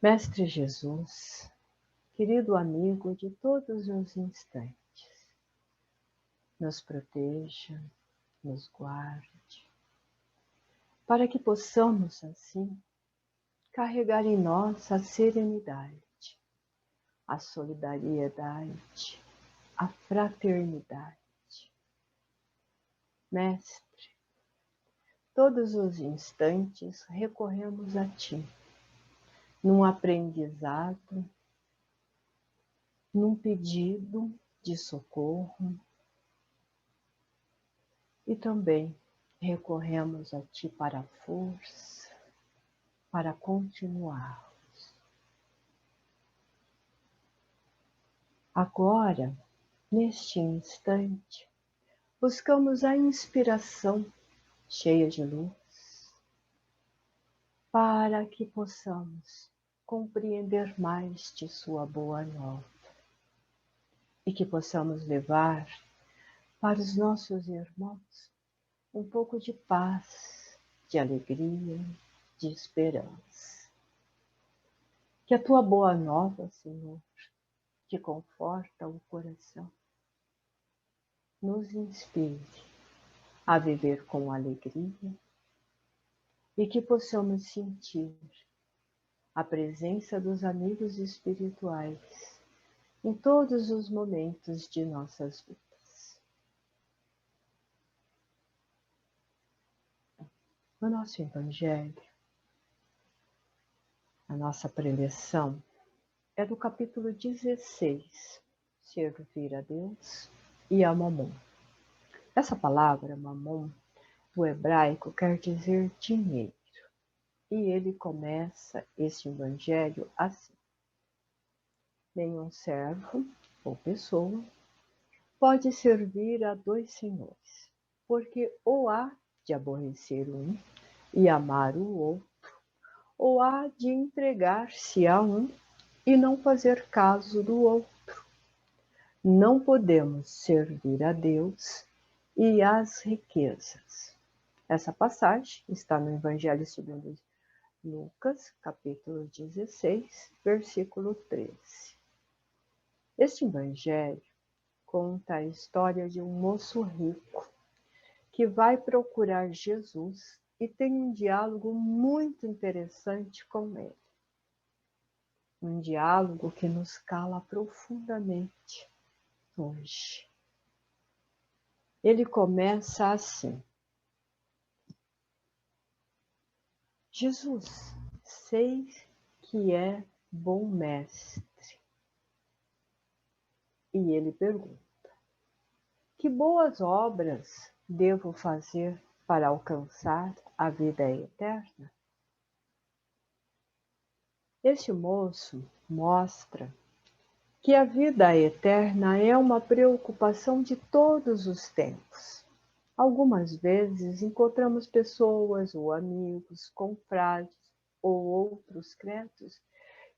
Mestre Jesus, querido amigo de todos os instantes, nos proteja, nos guarde, para que possamos, assim, carregar em nós a serenidade, a solidariedade, a fraternidade. Mestre, todos os instantes recorremos a Ti, num aprendizado, num pedido de socorro, e também recorremos a Ti para a força, para continuarmos. Agora, neste instante, buscamos a inspiração cheia de luz, para que possamos compreender mais de Sua boa nova e que possamos levar para os nossos irmãos um pouco de paz, de alegria, de esperança. Que a Tua boa nova, Senhor, que conforta o coração, nos inspire a viver com alegria e que possamos sentir a presença dos amigos espirituais em todos os momentos de nossas vidas. No nosso Evangelho, a nossa preleção é do capítulo 16, Servir a Deus e a Mamon. Essa palavra, Mamon, do hebraico, quer dizer dinheiro. E ele começa esse evangelho assim: nenhum servo ou pessoa pode servir a dois senhores, porque ou há de aborrecer um e amar o outro, ou há de entregar-se a um e não fazer caso do outro. Não podemos servir a Deus e às riquezas. Essa passagem está no Evangelho segundo Lucas, capítulo 16, versículo 13. Este evangelho conta a história de um moço rico que vai procurar Jesus e tem um diálogo muito interessante com ele. Um diálogo que nos cala profundamente hoje. Ele começa assim: Jesus, sei que é bom mestre. E ele pergunta: que boas obras devo fazer para alcançar a vida eterna? Este moço mostra que a vida eterna é uma preocupação de todos os tempos. Algumas vezes encontramos pessoas ou amigos, confrades ou outros credos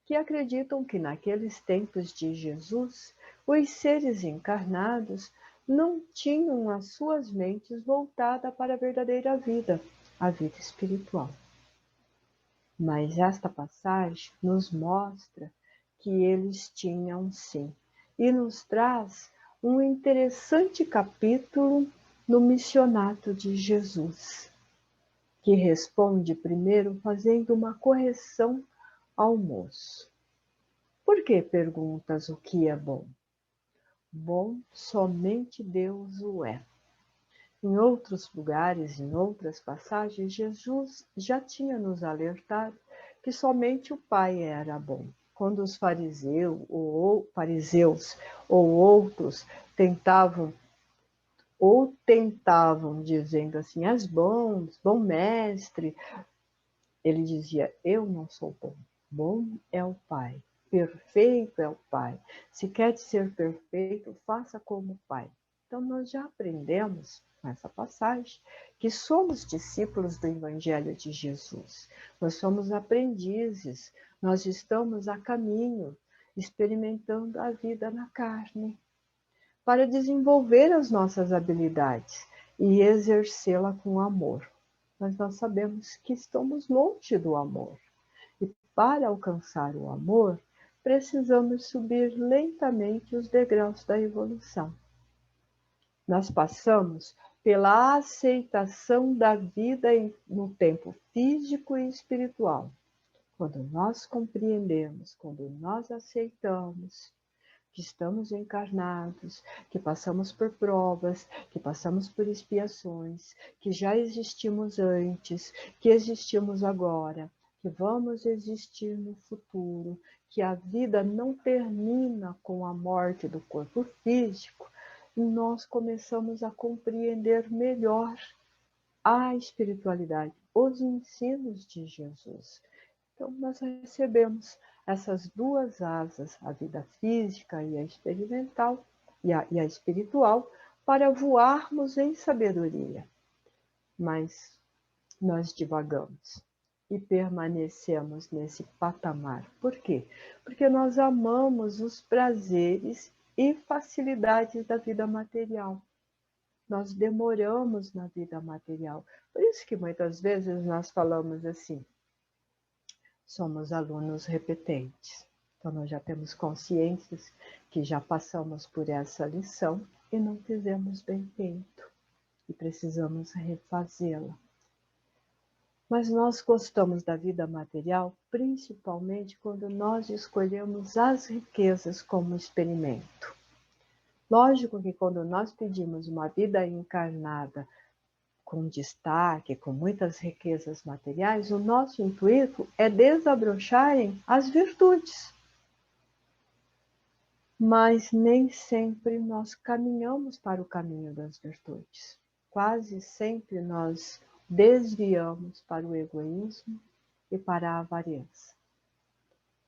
que acreditam que naqueles tempos de Jesus, os seres encarnados não tinham as suas mentes voltadas para a verdadeira vida, a vida espiritual. Mas esta passagem nos mostra que eles tinham sim, e nos traz um interessante capítulo no missionato de Jesus, que responde primeiro fazendo uma correção ao moço. Por que perguntas o que é bom? Bom, somente Deus o é. Em outros lugares, em outras passagens, Jesus já tinha nos alertado que somente o Pai era bom. Quando os fariseus ou outros tentavam dizendo assim: és bom mestre, ele dizia: eu não sou bom, bom é o Pai, perfeito é o Pai. Se quer ser perfeito, faça como o Pai. Então nós já aprendemos nessa passagem que somos discípulos do Evangelho de Jesus. Nós somos aprendizes, nós estamos a caminho, experimentando a vida na carne, para desenvolver as nossas habilidades e exercê-la com amor. Mas nós sabemos que estamos longe do amor. E para alcançar o amor, precisamos subir lentamente os degraus da evolução. Nós passamos pela aceitação da vida no tempo físico e espiritual. Quando nós compreendemos, quando nós aceitamos que estamos encarnados, que passamos por provas, que passamos por expiações, que já existimos antes, que existimos agora, que vamos existir no futuro, que a vida não termina com a morte do corpo físico, nós começamos a compreender melhor a espiritualidade, os ensinos de Jesus. Então, nós recebemos essas duas asas, a vida física e a experimental, e a espiritual, para voarmos em sabedoria. Mas nós divagamos e permanecemos nesse patamar. Por quê? Porque nós amamos os prazeres e facilidades da vida material. Nós demoramos na vida material. Por isso que muitas vezes nós falamos assim, somos alunos repetentes. Então, nós já temos consciências que já passamos por essa lição e não fizemos bem feito. E precisamos refazê-la. Mas nós gostamos da vida material, principalmente quando nós escolhemos as riquezas como experimento. Lógico que quando nós pedimos uma vida encarnada com destaque, com muitas riquezas materiais, o nosso intuito é desabrocharem as virtudes. Mas nem sempre nós caminhamos para o caminho das virtudes. Quase sempre nós desviamos para o egoísmo e para a avareza.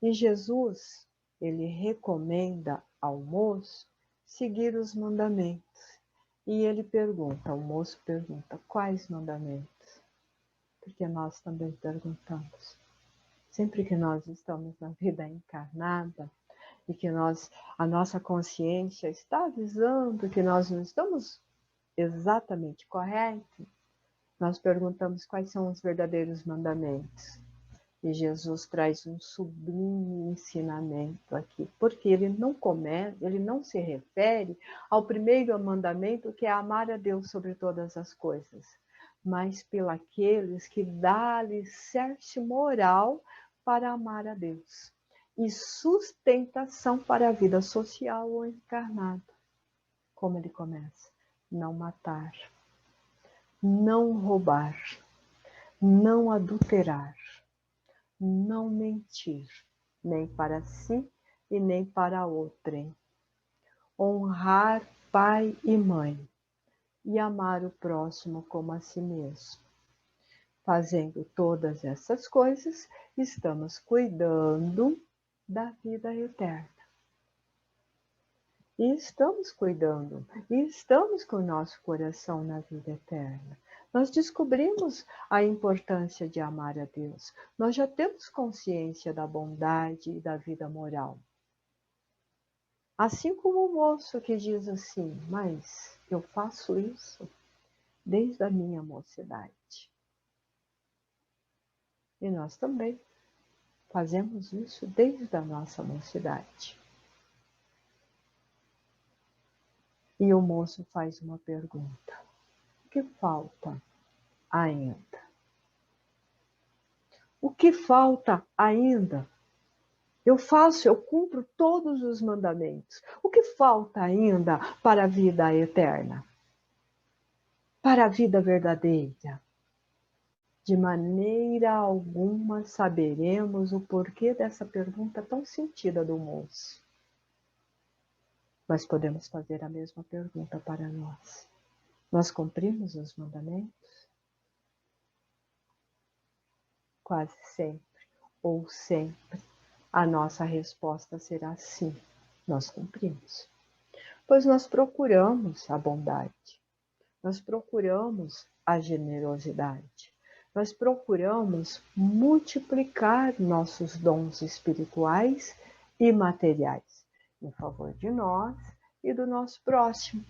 E Jesus, ele recomenda ao moço seguir os mandamentos. E ele pergunta, o moço pergunta, quais mandamentos? Porque nós também perguntamos. Sempre que nós estamos na vida encarnada e que a nossa consciência está avisando que nós não estamos exatamente corretos, nós perguntamos quais são os verdadeiros mandamentos. E Jesus traz um sublime ensinamento aqui, porque ele não se refere ao primeiro mandamento, que é amar a Deus sobre todas as coisas, mas pelos que dá alicerce moral para amar a Deus e sustentação para a vida social ou encarnada. Como ele começa? Não matar, não roubar, não adulterar, não mentir, nem para si e nem para outrem. Honrar pai e mãe e amar o próximo como a si mesmo. Fazendo todas essas coisas, estamos cuidando da vida eterna. E estamos cuidando, e estamos com o nosso coração na vida eterna. Nós descobrimos a importância de amar a Deus. Nós já temos consciência da bondade e da vida moral. Assim como o moço que diz assim, mas eu faço isso desde a minha mocidade. E nós também fazemos isso desde a nossa mocidade. E o moço faz uma pergunta. O que falta ainda? O que falta ainda? Eu cumpro todos os mandamentos. O que falta ainda para a vida eterna? Para a vida verdadeira? De maneira alguma saberemos o porquê dessa pergunta tão sentida do moço. Mas podemos fazer a mesma pergunta para nós. Nós cumprimos os mandamentos? Quase sempre, ou sempre, a nossa resposta será sim, nós cumprimos. Pois nós procuramos a bondade, nós procuramos a generosidade, nós procuramos multiplicar nossos dons espirituais e materiais em favor de nós e do nosso próximo.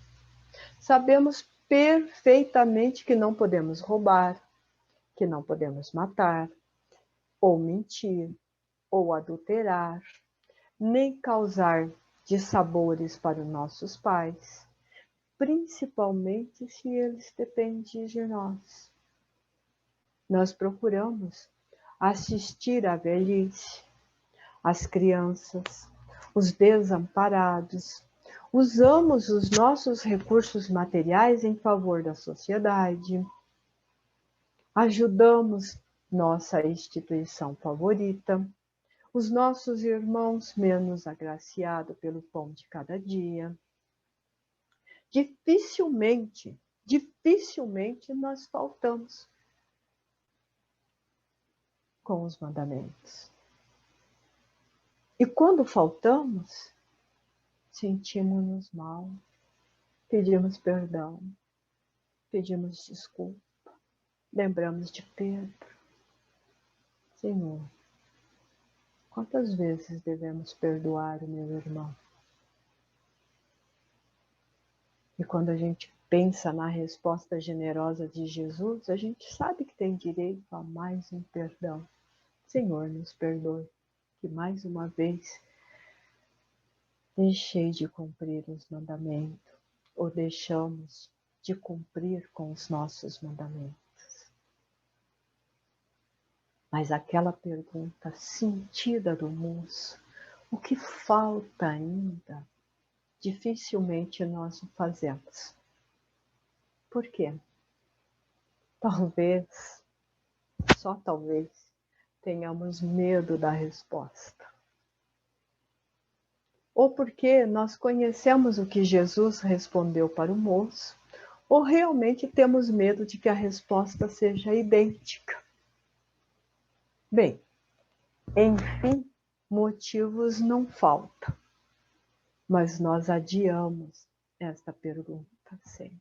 Sabemos perfeitamente que não podemos roubar, que não podemos matar ou mentir, ou adulterar, nem causar dissabores para os nossos pais, principalmente se eles dependem de nós. Nós procuramos assistir à velhice, às crianças, os desamparados. Usamos os nossos recursos materiais em favor da sociedade. Ajudamos nossa instituição favorita, os nossos irmãos menos agraciados pelo pão de cada dia. Dificilmente nós faltamos com os mandamentos. E quando faltamos, sentimos-nos mal, pedimos perdão, pedimos desculpa, lembramos de Pedro. Senhor, quantas vezes devemos perdoar o meu irmão? E quando a gente pensa na resposta generosa de Jesus, a gente sabe que tem direito a mais um perdão. Senhor, nos perdoe, que mais uma vez deixei de cumprir os mandamentos, ou deixamos de cumprir com os nossos mandamentos. Mas aquela pergunta sentida do moço, o que falta ainda? Dificilmente nós o fazemos. Por quê? Talvez, só talvez, tenhamos medo da resposta. Ou porque nós conhecemos o que Jesus respondeu para o moço, ou realmente temos medo de que a resposta seja idêntica. Bem, enfim, motivos não faltam, mas nós adiamos esta pergunta sempre.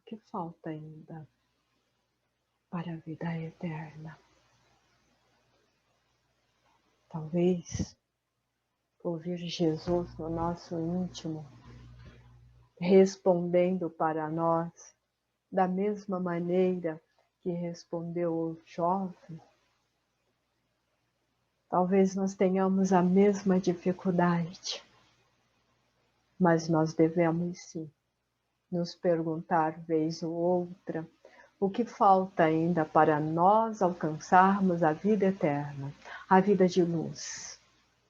O que falta ainda para a vida eterna? Talvez ouvir Jesus no nosso íntimo, respondendo para nós da mesma maneira que respondeu o jovem. Talvez nós tenhamos a mesma dificuldade, mas nós devemos sim nos perguntar vez ou outra o que falta ainda para nós alcançarmos a vida eterna, a vida de luz.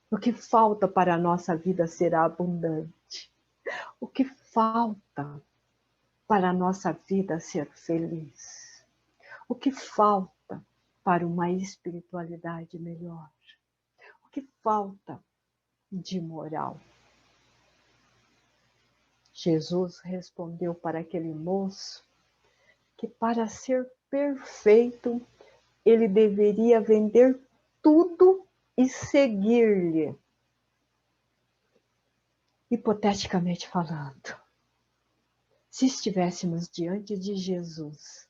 O que falta para a nossa vida ser abundante? O que falta para a nossa vida ser feliz? O que falta para uma espiritualidade melhor? O que falta de moral? Jesus respondeu para aquele moço que para ser perfeito ele deveria vender tudo e seguir-lhe. Hipoteticamente falando, se estivéssemos diante de Jesus,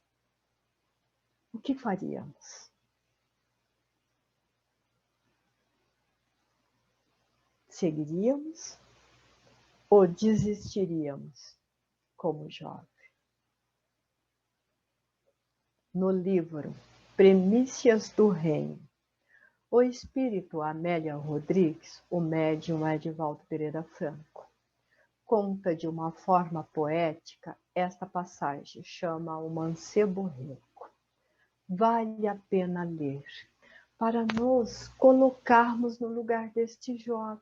o que faríamos? Seguiríamos ou desistiríamos como jovem? No livro Primícias do Reino, o espírito Amélia Rodrigues, o médium Edivaldo Pereira Franco, conta de uma forma poética esta passagem, chama O Mancebo Rico. Vale a pena ler, para nos colocarmos no lugar deste jovem,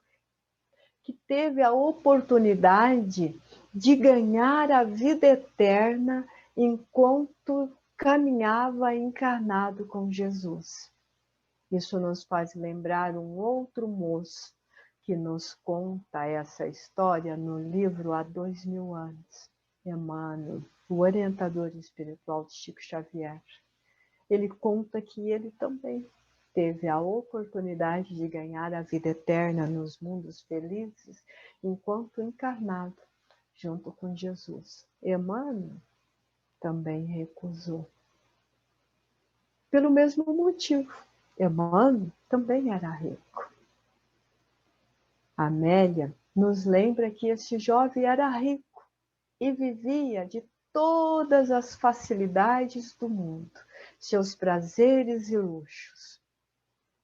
que teve a oportunidade de ganhar a vida eterna enquanto caminhava encarnado com Jesus. Isso nos faz lembrar um outro moço que nos conta essa história no livro Há 2000 anos, Emmanuel, o orientador espiritual de Chico Xavier. Ele conta que ele também teve a oportunidade de ganhar a vida eterna nos mundos felizes enquanto encarnado, junto com Jesus. Emmanuel também recusou. Pelo mesmo motivo, Emmanuel também era rico. Amélia nos lembra que esse jovem era rico e vivia de todas as facilidades do mundo, seus prazeres e luxos.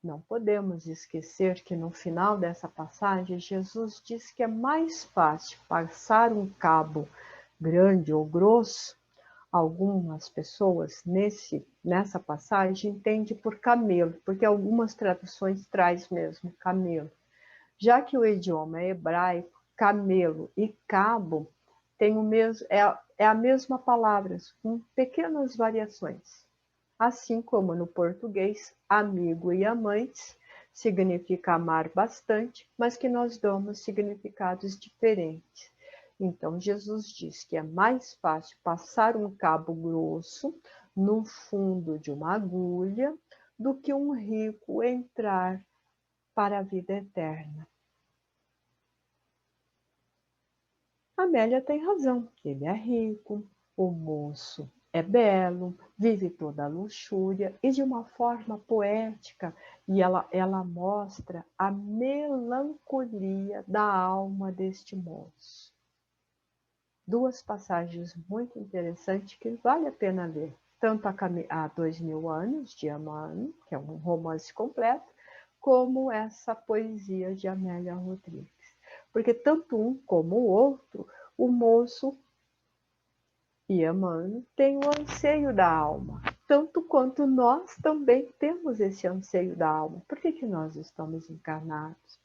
não podemos esquecer que no final dessa passagem, Jesus diz que é mais fácil passar um cabo grande ou grosso. Algumas pessoas nessa passagem entendem por camelo, porque algumas traduções traz mesmo camelo. Já que o idioma é hebraico, camelo e cabo tem o mesmo, é a mesma palavra, com pequenas variações. Assim como no português, amigo e amantes significa amar bastante, mas que nós damos significados diferentes. Então, Jesus diz que é mais fácil passar um cabo grosso no fundo de uma agulha do que um rico entrar para a vida eterna. Amélia tem razão, ele é rico, o moço é belo, vive toda a luxúria e de uma forma poética, e ela mostra a melancolia da alma deste moço. Duas passagens muito interessantes que vale a pena ler, tanto a 2000 anos, de Amano, que é um romance completo, como essa poesia de Amélia Rodrigues. Porque tanto um como o outro, o moço e Amano têm o anseio da alma, tanto quanto nós também temos esse anseio da alma. Por que nós estamos encarnados?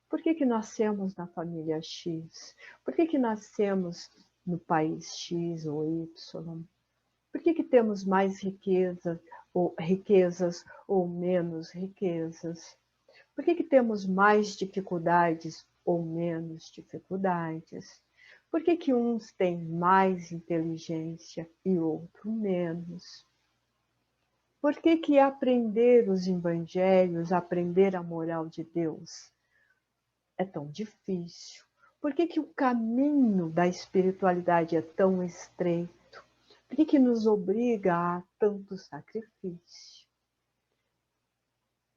Por que nascemos na família X? Por que nascemos no país X ou Y? Por que temos mais riquezas ou menos riquezas? Por que temos mais dificuldades ou menos dificuldades? Por que uns têm mais inteligência e outros menos? Por que aprender os evangelhos, aprender a moral de Deus é tão difícil? Por que o caminho da espiritualidade é tão estreito? Por que nos obriga a tanto sacrifício?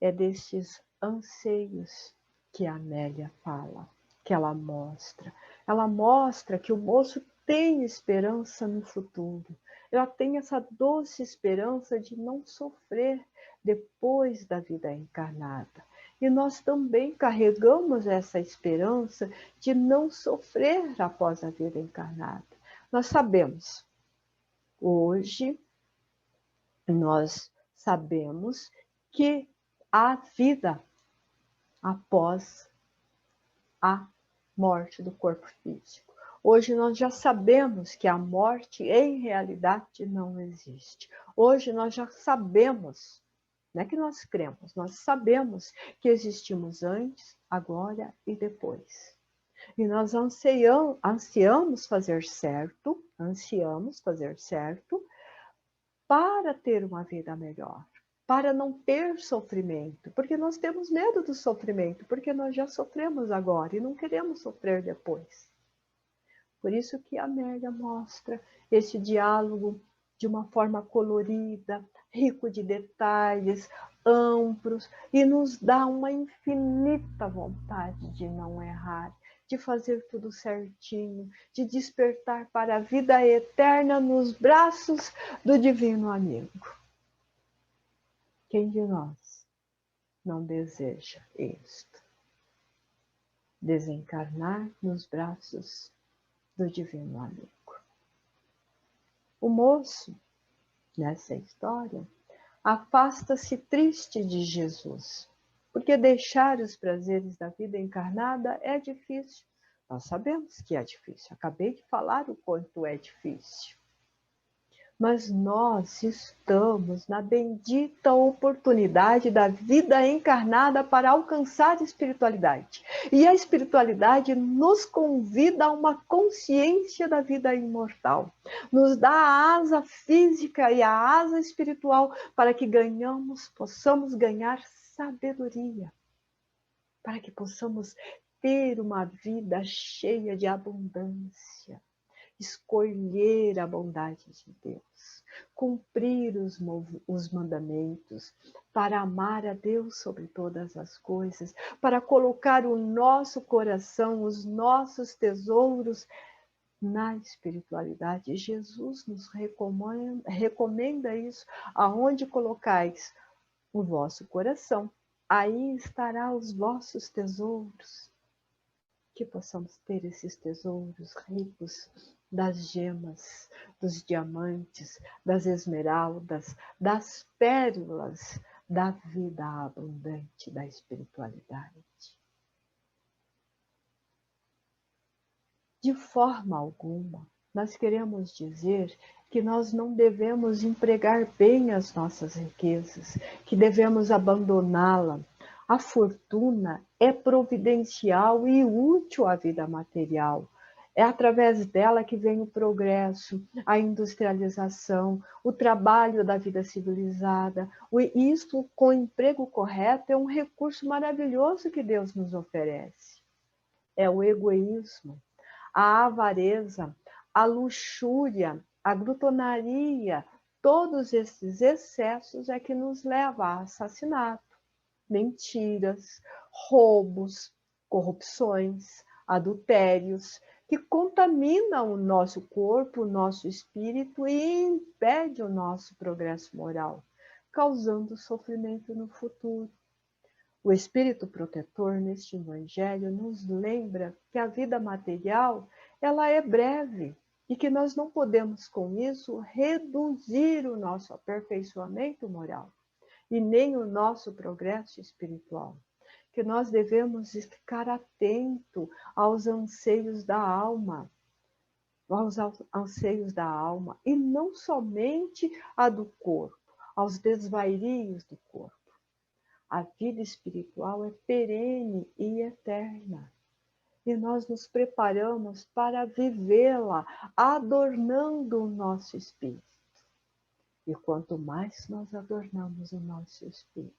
É destes anseios que a Amélia fala, que ela mostra. Ela mostra que o moço tem esperança no futuro. Ela tem essa doce esperança de não sofrer depois da vida encarnada. E nós também carregamos essa esperança de não sofrer após a vida encarnada. Nós sabemos, hoje, nós sabemos que há vida após a morte do corpo físico. Hoje nós já sabemos que a morte em realidade não existe. Hoje nós já sabemos, não é que nós cremos, nós sabemos que existimos antes, agora e depois. E nós ansiamos fazer certo para ter uma vida melhor, para não ter sofrimento, porque nós temos medo do sofrimento, porque nós já sofremos agora e não queremos sofrer depois. Por isso que a Amélia mostra esse diálogo de uma forma colorida, rico de detalhes, amplos, e nos dá uma infinita vontade de não errar, de fazer tudo certinho, de despertar para a vida eterna nos braços do Divino Amigo. Quem de nós não deseja isto? Desencarnar nos braços do Divino Amigo. O moço, nessa história, afasta-se triste de Jesus, porque deixar os prazeres da vida encarnada é difícil. Nós sabemos que é difícil, acabei de falar o quanto é difícil. Mas nós estamos na bendita oportunidade da vida encarnada para alcançar a espiritualidade. E a espiritualidade nos convida a uma consciência da vida imortal. Nos dá a asa física e a asa espiritual para que possamos ganhar sabedoria. Para que possamos ter uma vida cheia de abundância. Escolher a bondade de Deus, cumprir os mandamentos, para amar a Deus sobre todas as coisas, para colocar o nosso coração, os nossos tesouros na espiritualidade. Jesus nos recomenda isso, aonde colocais o vosso coração, aí estará os vossos tesouros. Que possamos ter esses tesouros ricos das gemas, dos diamantes, das esmeraldas, das pérolas, da vida abundante, da espiritualidade. De forma alguma, nós queremos dizer que nós não devemos empregar bem as nossas riquezas, que devemos abandoná-la. A fortuna é providencial e útil à vida material. É através dela que vem o progresso, a industrialização, o trabalho da vida civilizada. Isto, com o emprego correto, é um recurso maravilhoso que Deus nos oferece. É o egoísmo, a avareza, a luxúria, a glutonaria, todos esses excessos é que nos levam a assassinato, mentiras, roubos, corrupções, adultérios, que contaminam o nosso corpo, o nosso espírito e impedem o nosso progresso moral, causando sofrimento no futuro. O Espírito Protetor, neste Evangelho, nos lembra que a vida material ela é breve e que nós não podemos, com isso, reduzir o nosso aperfeiçoamento moral e nem o nosso progresso espiritual. Que nós devemos ficar atento aos anseios da alma, e não somente a do corpo, aos desvarios do corpo. A vida espiritual é perene e eterna. E nós nos preparamos para vivê-la, adornando o nosso espírito. E quanto mais nós adornamos o nosso espírito,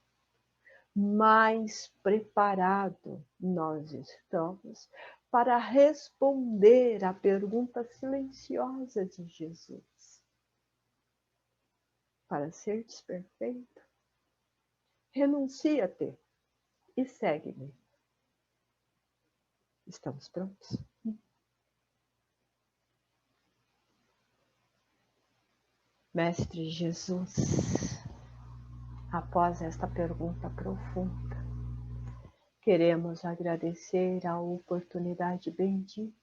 mais preparado nós estamos para responder à pergunta silenciosa de Jesus. Para seres perfeito, renuncia-te e segue-me. Estamos prontos? Mestre Jesus, após esta pergunta profunda, queremos agradecer a oportunidade bendita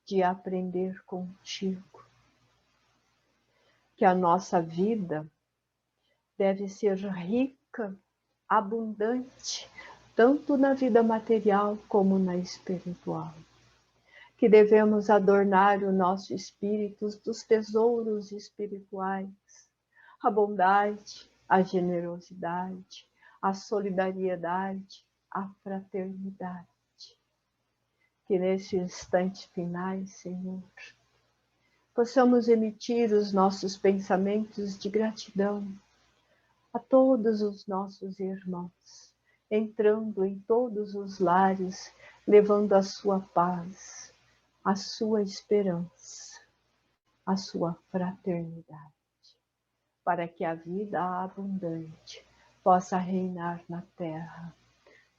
de aprender contigo que a nossa vida deve ser rica, abundante, tanto na vida material como na espiritual. Que devemos adornar o nosso espírito dos tesouros espirituais, a bondade, a generosidade, a solidariedade, a fraternidade. Que nesses instantes finais, Senhor, possamos emitir os nossos pensamentos de gratidão a todos os nossos irmãos, entrando em todos os lares, levando a sua paz, a sua esperança, a sua fraternidade, para que a vida abundante possa reinar na terra,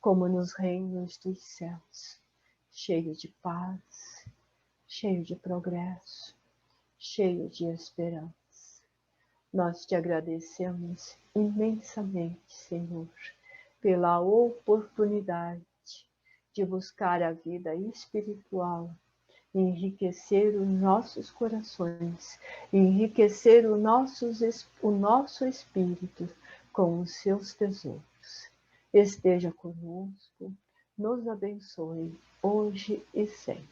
como nos reinos dos céus, cheio de paz, cheio de progresso, cheio de esperança. Nós te agradecemos imensamente, Senhor, pela oportunidade de buscar a vida espiritual, enriquecer os nossos corações, enriquecer o nosso espírito com os seus tesouros. Esteja conosco, nos abençoe, hoje e sempre.